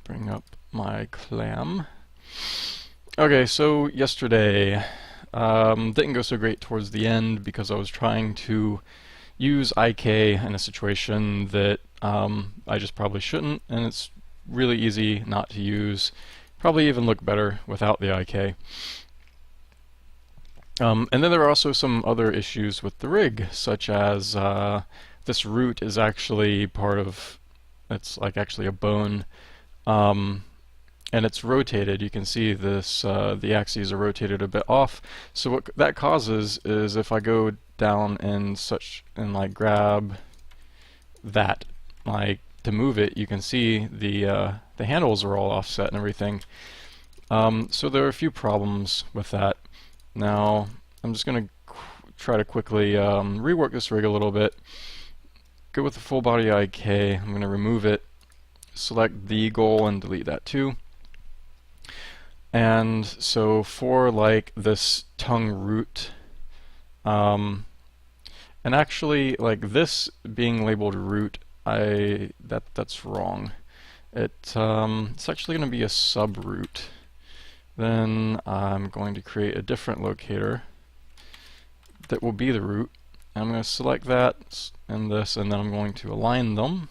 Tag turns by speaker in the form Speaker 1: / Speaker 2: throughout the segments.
Speaker 1: bring up my Clam. Okay, so yesterday didn't go so great towards the end because I was trying to use IK in a situation that I just probably shouldn't, and it's really easy not to use. Probably even look better without the IK. And then there are also some other issues with the rig, such as this root is actually part of, it's like actually a bone, and it's rotated. You can see this, the axes are rotated a bit off. So what that causes is if I go down and like grab that, like to move it, you can see the handles are all offset and everything. So there are a few problems with that. Now, I'm just going to try to quickly rework this rig a little bit. Go with the full body IK. I'm going to remove it, select the goal, and delete that too. And so for like this tongue root, and actually like this being labeled root, that's wrong. It's actually going to be a subroot. Then I'm going to create a different locator that will be the root. And I'm going to select that and this, and then I'm going to align them.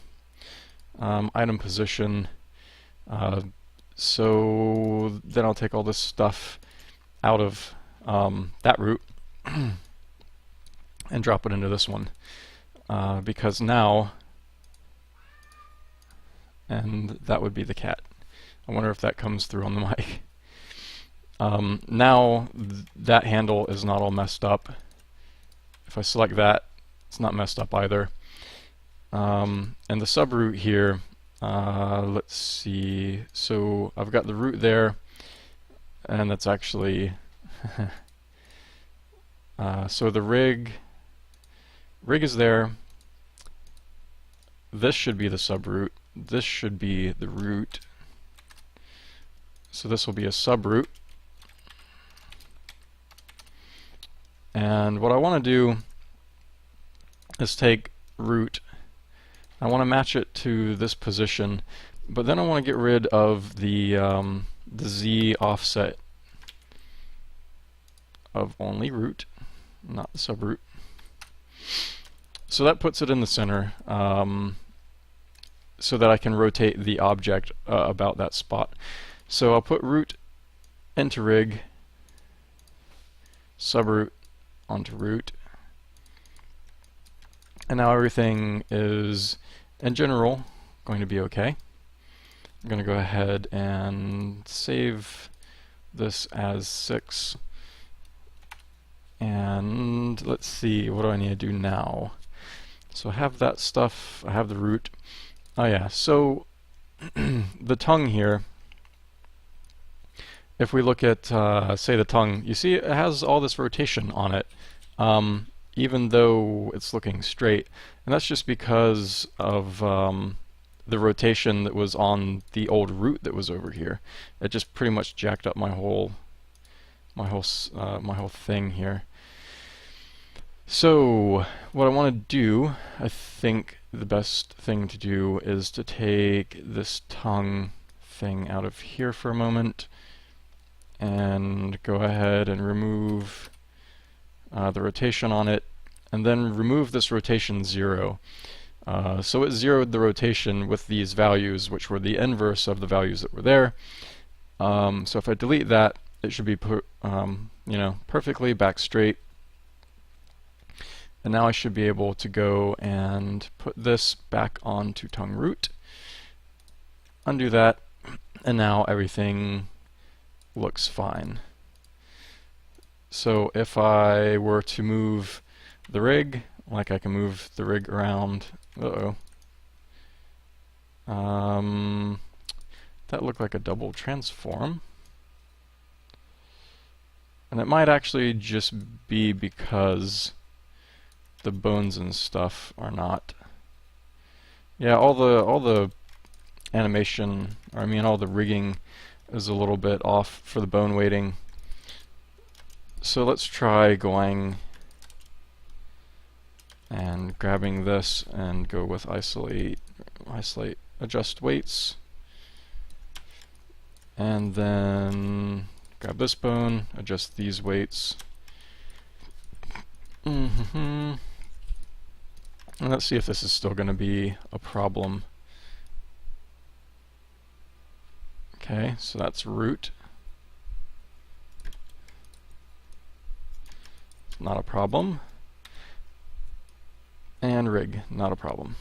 Speaker 1: Item position. So then I'll take all this stuff out of that root and drop it into this one. Because now, and that would be the cat. I wonder if that comes through on the mic. Now that handle is not all messed up. If I select that, it's not messed up either. And the subroot here, let's see, so I've got the root there, and that's actually so the rig is there. This should be the subroot. This should be the root. So this will be a subroot. And what I want to do is take root. I want to match it to this position, but then I want to get rid of the Z offset of only root, not the subroot. So that puts it in the center, so that I can rotate the object about that spot. So I'll put root into rig, subroot onto root, and now everything is in general going to be okay. I'm going to go ahead and save this as 6, and let's see, what do I need to do now? So I have that stuff, I have the root. Oh yeah, so the tongue here, if we look at, say, the tongue, you see it has all this rotation on it, even though it's looking straight. And that's just because of the rotation that was on the old root that was over here. It just pretty much jacked up my whole thing here. So what I want to do, I think the best thing to do is to take this tongue thing out of here for a moment, and go ahead and remove the rotation on it, and then remove this rotation 0. So it zeroed the rotation with these values, which were the inverse of the values that were there. So if I delete that, it should be perfectly back straight. And now I should be able to go and put this back onto tongue root, undo that, and now everything looks fine. So if I were to move the rig, like I can move the rig around, that looked like a double transform. And it might actually just be because the bones and stuff are not. Yeah, all the animation, or I mean all the rigging is a little bit off for the bone weighting. So let's try going and grabbing this and go with isolate, adjust weights. And then grab this bone, adjust these weights. And let's see if this is still going to be a problem. Okay, so that's root. It's not a problem. And rig, not a problem.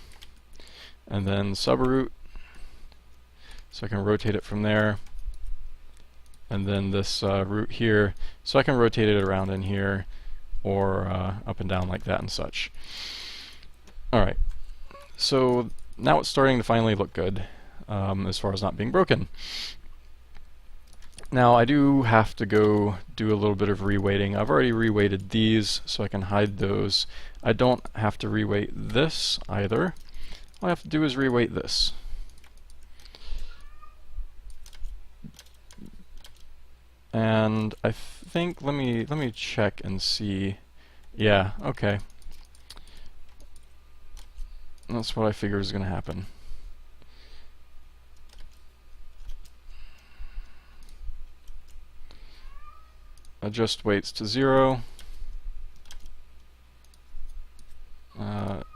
Speaker 1: And then subroot, so I can rotate it from there. And then this root here, so I can rotate it around in here, or up and down like that and such. Alright, so now it's starting to finally look good, as far as not being broken. Now I do have to go do a little bit of reweighting. I've already reweighted these, so I can hide those. I don't have to reweight this either. All I have to do is reweight this. And I think, let me check and see. Yeah, okay. That's what I figured was going to happen. Adjust weights to 0.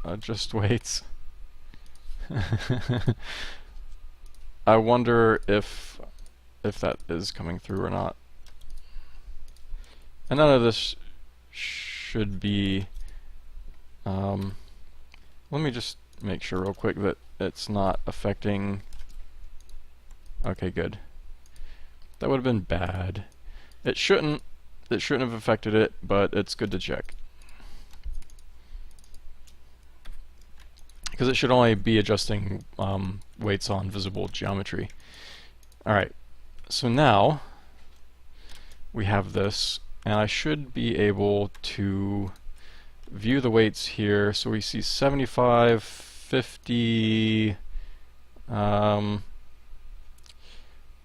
Speaker 1: Adjust weights. I wonder if that is coming through or not. And none of this should be. Let me just make sure real quick that it's not affecting. Okay, good. That would have been bad. It shouldn't have affected it, but it's good to check. Because it should only be adjusting weights on visible geometry. Alright, so now we have this, and I should be able to view the weights here. So we see 75, 50, I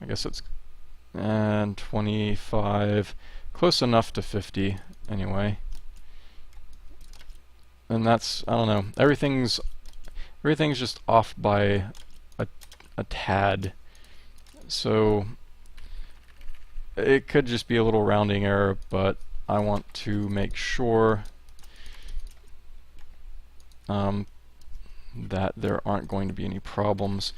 Speaker 1: guess it's, and 25, close enough to 50 anyway. And that's, I don't know, everything's just off by a tad. So it could just be a little rounding error, but I want to make sure that there aren't going to be any problems.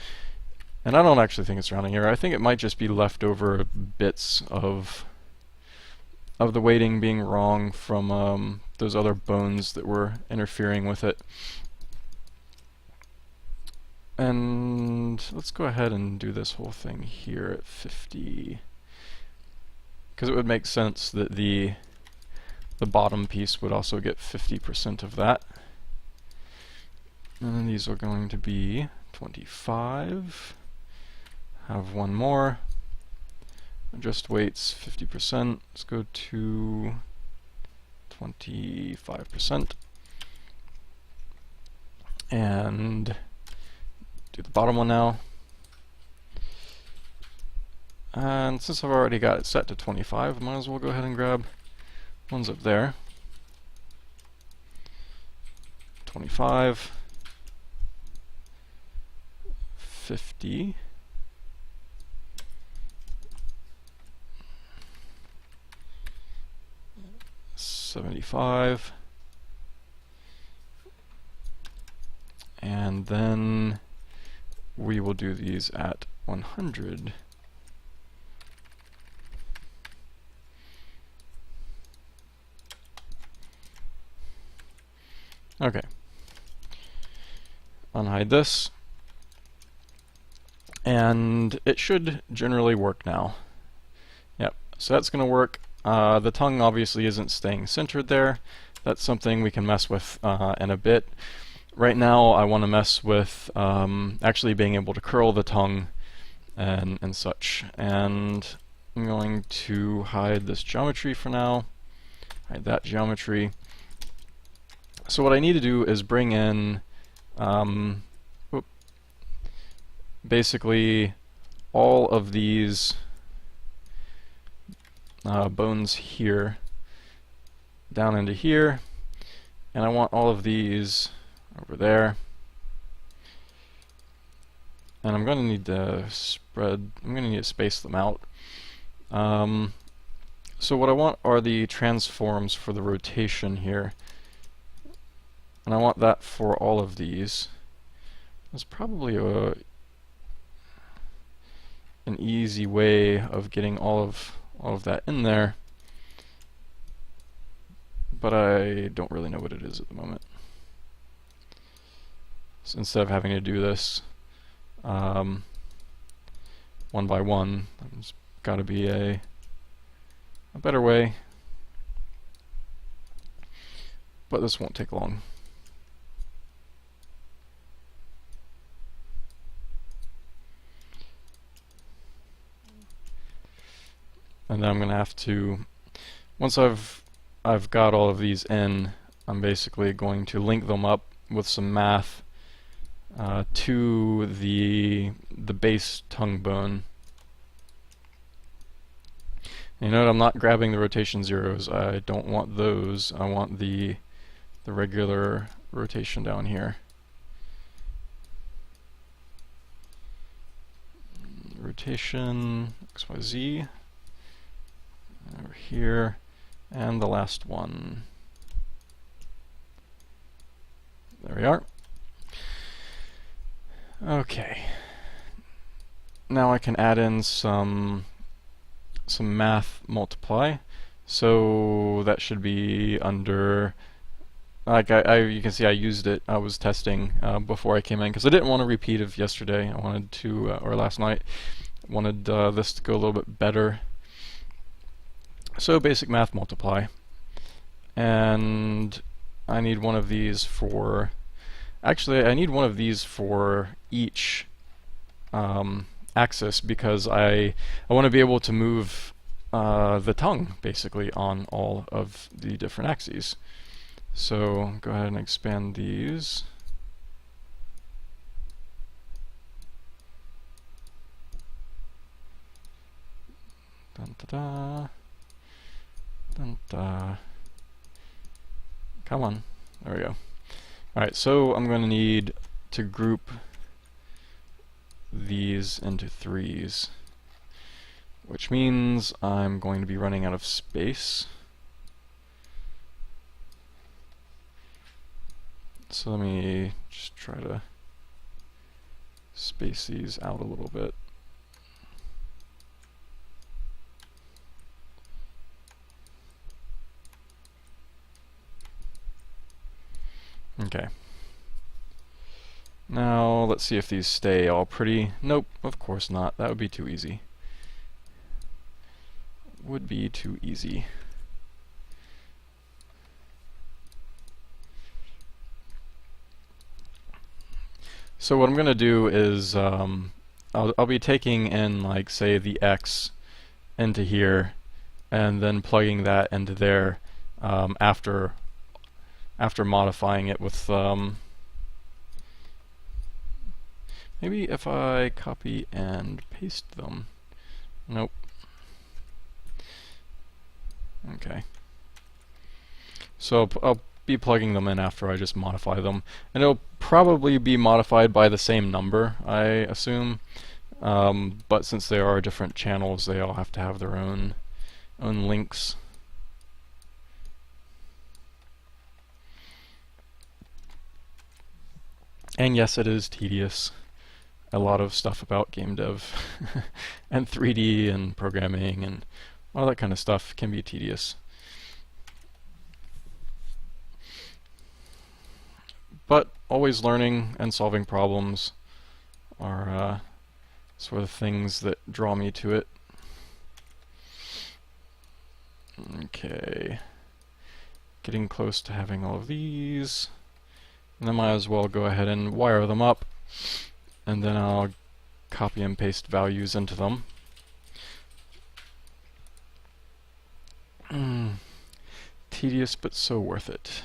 Speaker 1: And I don't actually think it's rounding error. I think it might just be leftover bits of the weighting being wrong from those other bones that were interfering with it. And let's go ahead and do this whole thing here at 50, because it would make sense that the bottom piece would also get 50% of that. And then these are going to be 25. Have one more. Adjust weights 50%. Let's go to 25%. And do the bottom one now. And since I've already got it set to 25, I might as well go ahead and grab ones up there. 25, 50, 75, and then we will do these at 100. Okay. Unhide this. And it should generally work now. Yep, so that's going to work. The tongue obviously isn't staying centered there. That's something we can mess with in a bit. Right now I want to mess with actually being able to curl the tongue and such. And I'm going to hide this geometry for now. Hide that geometry. So what I need to do is bring in basically all of these bones here down into here, and I want all of these over there, and I'm going to need to spread. I'm going to need to space them out. So what I want are the transforms for the rotation here. And I want that for all of these. There's probably an easy way of getting all of that in there, but I don't really know what it is at the moment. So instead of having to do this one by one, there's got to be a better way, but this won't take long. And then I'm going to have to, once I've got all of these in, I'm basically going to link them up with some math to the base tongue bone. You know what, I'm not grabbing the rotation zeros. I don't want those. I want the regular rotation down here. Rotation XYZ over here, and the last one. There we are. Okay. Now I can add in some math multiply. So that should be under, like you can see I used it. I was testing before I came in because I didn't want a repeat of yesterday. I wanted to, or last night, wanted this to go a little bit better. So basic math multiply, and I need one of these for, actually I need one of these for each axis, because I want to be able to move the tongue basically on all of the different axes. So go ahead and expand these. Dun, da, da. Dun, da. Come on. There we go. Alright, so I'm going to need to group these into threes, which means I'm going to be running out of space. So let me just try to space these out a little bit. Okay. Now let's see if these stay all pretty. Nope, of course not. That would be too easy. Would be too easy. So what I'm going to do is I'll be taking in, like, say the X into here and then plugging that into there after modifying it with maybe if I copy and paste them. Nope. Okay. So I'll be plugging them in after I just modify them, and it'll probably be modified by the same number, I assume. But since they are different channels, they all have to have their own links. And yes, it is tedious. A lot of stuff about game dev and 3D and programming and all that kind of stuff can be tedious. But always learning and solving problems are sort of things that draw me to it. Okay. Getting close to having all of these. And then might as well go ahead and wire them up, and then I'll copy and paste values into them. Tedious, but so worth it.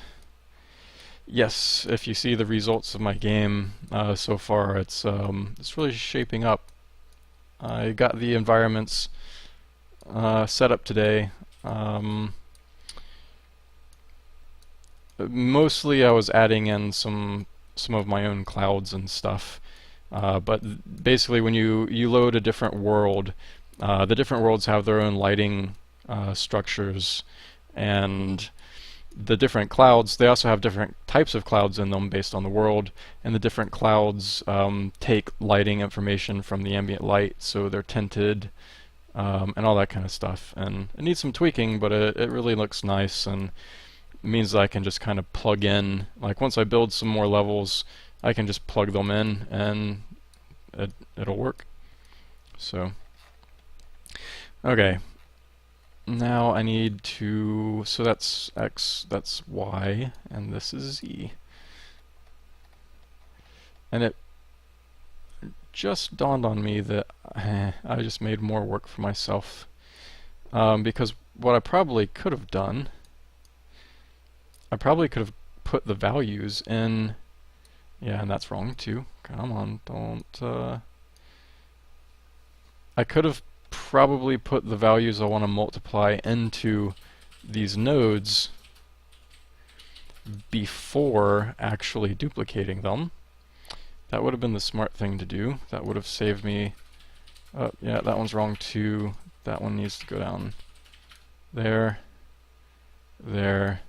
Speaker 1: Yes, if you see the results of my game so far, it's really shaping up. I got the environments set up today. Mostly I was adding in some of my own clouds and stuff, But basically, when you load a different world, the different worlds have their own lighting structures, and the different clouds, they also have different types of clouds in them based on the world, and the different clouds take lighting information from the ambient light, so they're tinted, and all that kind of stuff. And it needs some tweaking, but it really looks nice, and means that I can just kind of plug in, like once I build some more levels, I can just plug them in and it'll work. So, okay. Now I need to, so that's X, that's Y, and this is Z. And it just dawned on me that I just made more work for myself. Because what I probably could have done, I probably could have put the values in, yeah, and that's wrong too. Come on, don't, I could have probably put the values I want to multiply into these nodes before actually duplicating them. That would have been the smart thing to do. That would have saved me, yeah, that one's wrong too. That one needs to go down there, there,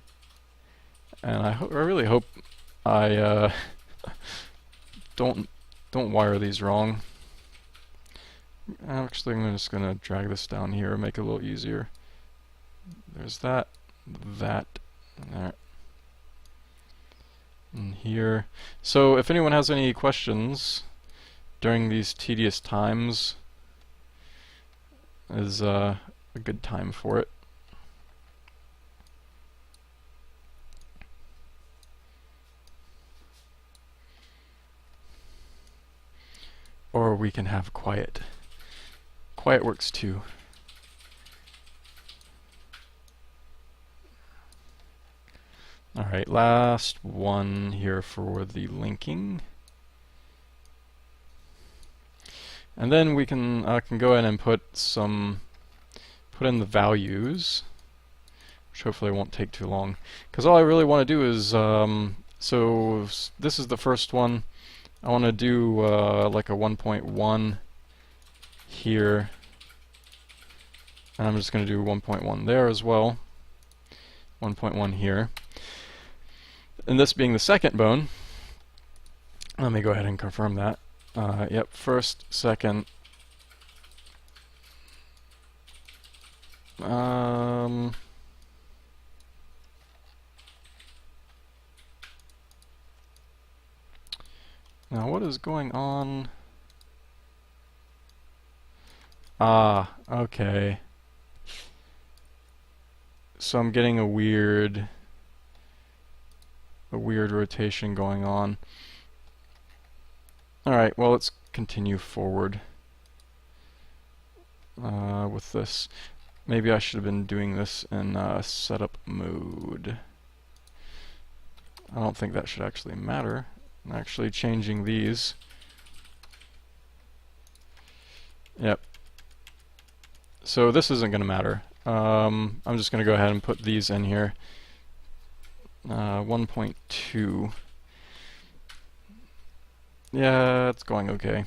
Speaker 1: and I really hope I don't wire these wrong. Actually, I'm just going to drag this down here and make it a little easier. There's that, that, and there, and here. So if anyone has any questions during these tedious times, is a good time for it. Or we can have quiet. Quiet works too. Alright, last one here for the linking. And then we can go ahead and put in the values, which hopefully won't take too long. Because all I really want to do is, so this is the first one. I want to do like a 1.1 here, and I'm just going to do 1.1 there as well, 1.1 here. And this being the second bone, let me go ahead and confirm that. Yep, first, second. Now what is going on? Ah, okay. So I'm getting a weird rotation going on. Alright, well, let's continue forward with this. Maybe I should have been doing this in setup mode. I don't think that should actually matter. I'm actually changing these. Yep. So this isn't going to matter. I'm just going to go ahead and put these in here. 1.2. Yeah, it's going okay.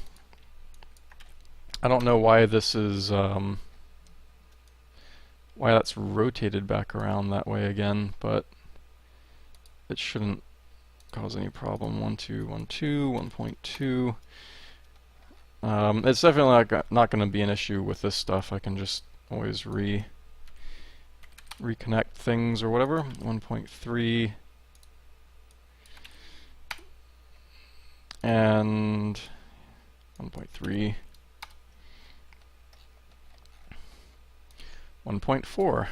Speaker 1: I don't know why this is, why that's rotated back around that way again, but it shouldn't cause any problem. 1.2, 1.2. It's definitely not going to be an issue with this stuff. I can just always reconnect things or whatever. 1.3 and 1.3, 1.4.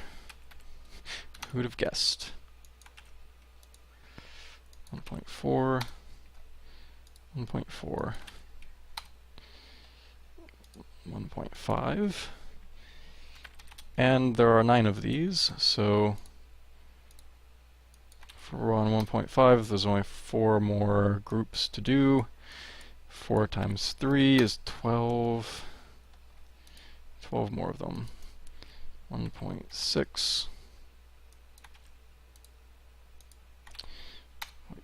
Speaker 1: Who'd have guessed? 1.4, 1.4, 1.5. And there are 9 of these, so for we're on 1.5, there's only 4 more groups to do. 4 times 3 is 12. 12 more of them. 1.6.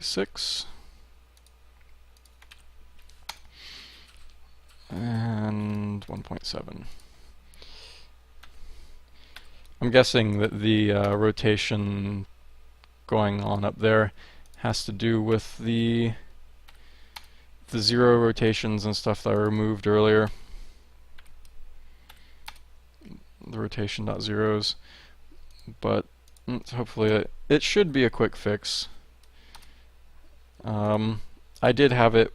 Speaker 1: 0.6. and 1.7. I'm guessing that the rotation going on up there has to do with the zero rotations and stuff that I removed earlier. The rotation dot zeros, but hopefully it should be a quick fix. I did have it